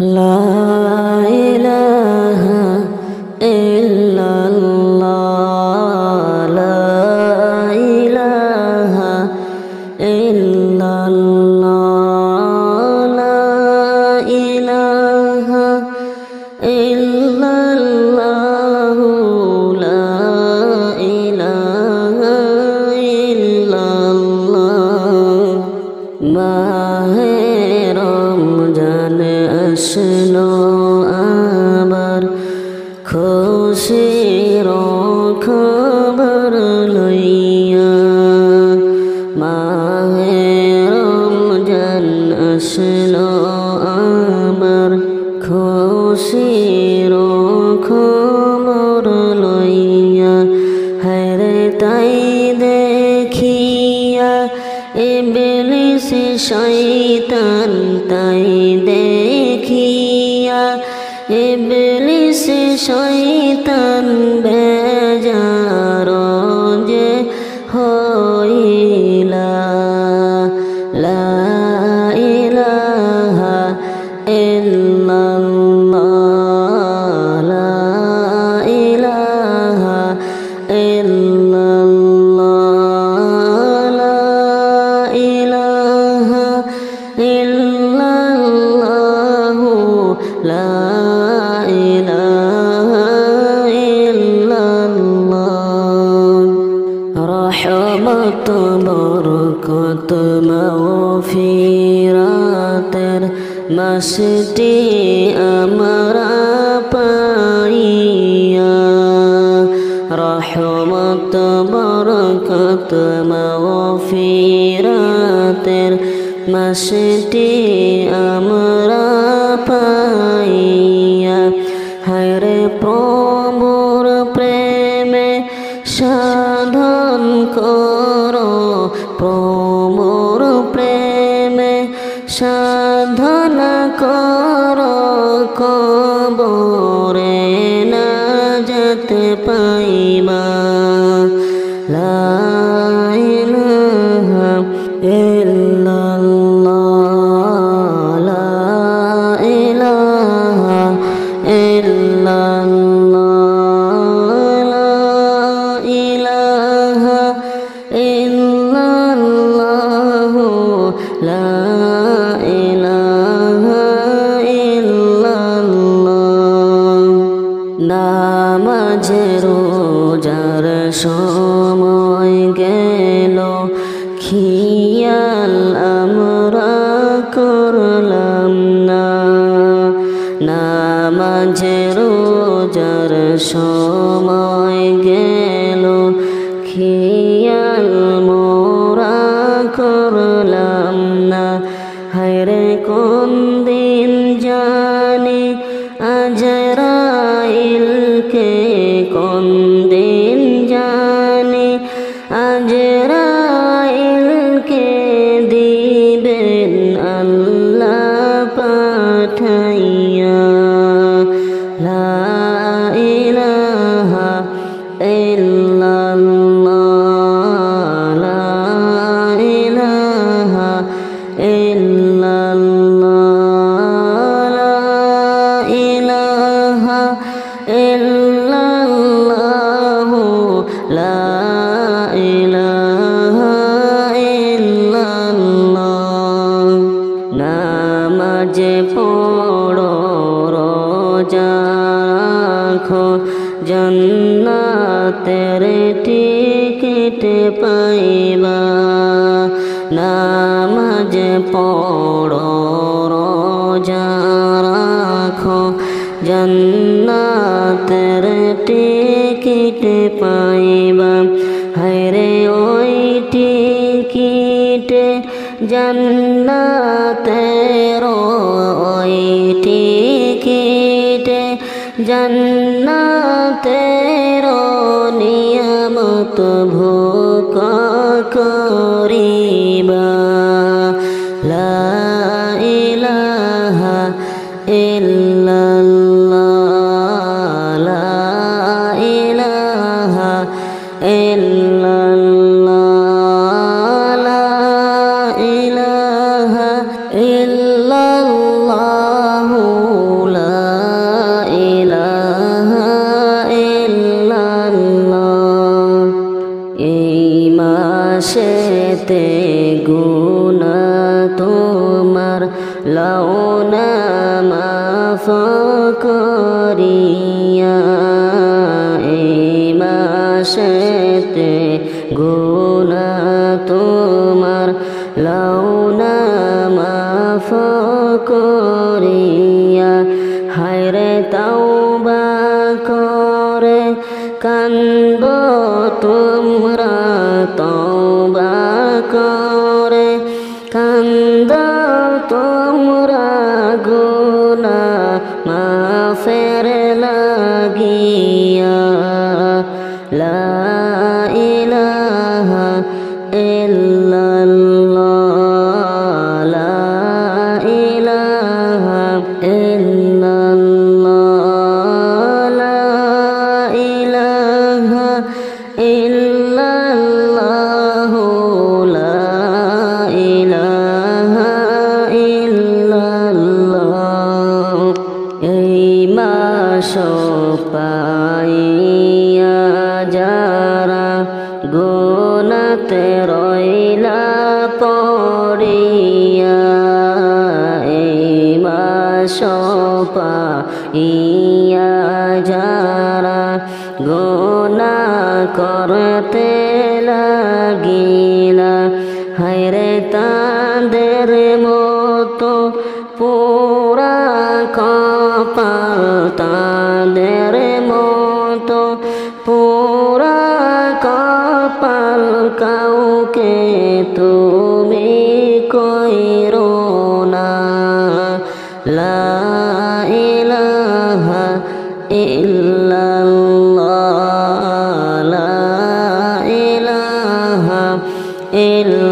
লা ইলাহা ইল্লাল্লাহ লা ইলাহা ইল্লাল্লাহ লা ইলাহা ইল্লাল্লাহ লা ইলাহা ইল্লাল্লাহ মাহে রমজান আসলো আবার খুশির খবর লইয়া মাহে রমজান আসলো আবার খুশির খবর লইয়া হরে তাই দেখিয়া ইবলিস শয়তান তাই দেখিয়া ইবলিস শয়তান বেজার যে হইলা লা ইলাহা ইল্লাল্লাহ লা ইলাহা ইল্লাল্লাহ লা ইলাহা ইল্লাল্লাহ লা ইলাহা ইল্লাল্লাহ রহমত বরকত মাগফিরাতের মাসটি আমরা পাইয়া রহমত বরকত মাগফিরাতের মাসটি আমরা পাইয়া হরে প্রভুর প্রেমে সাধন করো প্রভুর প্রেমে সাধনা করো কবরে না যেতে পাইবা লা ইলাহা ইল্লাল্লাহ লা ইলাহা ইল্লাল্লাহ লা ইলাহা ইল্লাল্লাহ লা ইলাহা ইল্লাল্লাহ নামাজ রোজার সময় গেল খিয়াল আমরা করলাম না নামাজ রোজার সময় গেল খিয়াল মোরা করলাম না হায়রে কোন দিন জানি আজরাইলকে কোন দিন জানি আজরাইলকে দিবেন আল্লাহ পাঠাইয়া লা ইলাহা ইল্লাল্লাহ লা ইলাহা ইল্লাল্লাহ লা ইলাহা ইল্লাল্লাহ লা ইলাহা ইল্লাল্লাহ নামাজ পড়ো রোজা রাখো জান্নাতের টিকিট পাইবা নামাজ পড়ো রোজা রাখো জান্নাতের টিকিট পাইবা হায়রে ওই টিকিটে জান্নাতের ওই টিকিটে জান্নাতের নিয়ামত ভোগ করিবা লা ইলাহা ইল্লাল্লাহ লা ইলাহা ইল্লাল্লাহ লা ইলাহা ইল্লাল্লাহ শেতে গুনা তোমার লাউনা মাফ করিয়া এই মাসেতে গুনা তোমার লাউনা মাফ করিয়া হায়রে তাওবা করে কান্দ তোমরা তওবা করে কান্দ তোমরা গুনাহ মাফের লাগিয়া লা ইলাহা ইল্লাল্লাহ লা ইলাহা ইল্লাল্লাহ লা ইলাহা ইল্লাল্লাহ লা ইলাহা ইল্লাল্লাহ এই মাস পাইয়া যারা গুনাতে রইলা পড়িয়া এই মাস পাইয়া যারা গুনাহ করতে লাগিলা হায়রে তাদের মতো পুরা কপাল তাদের মতো পুরা কপাল কাউকে তুমি কইরো না লা ইলাহা ইল্লাল্লাহ লা ইলাহা ইল্লাল্লাহ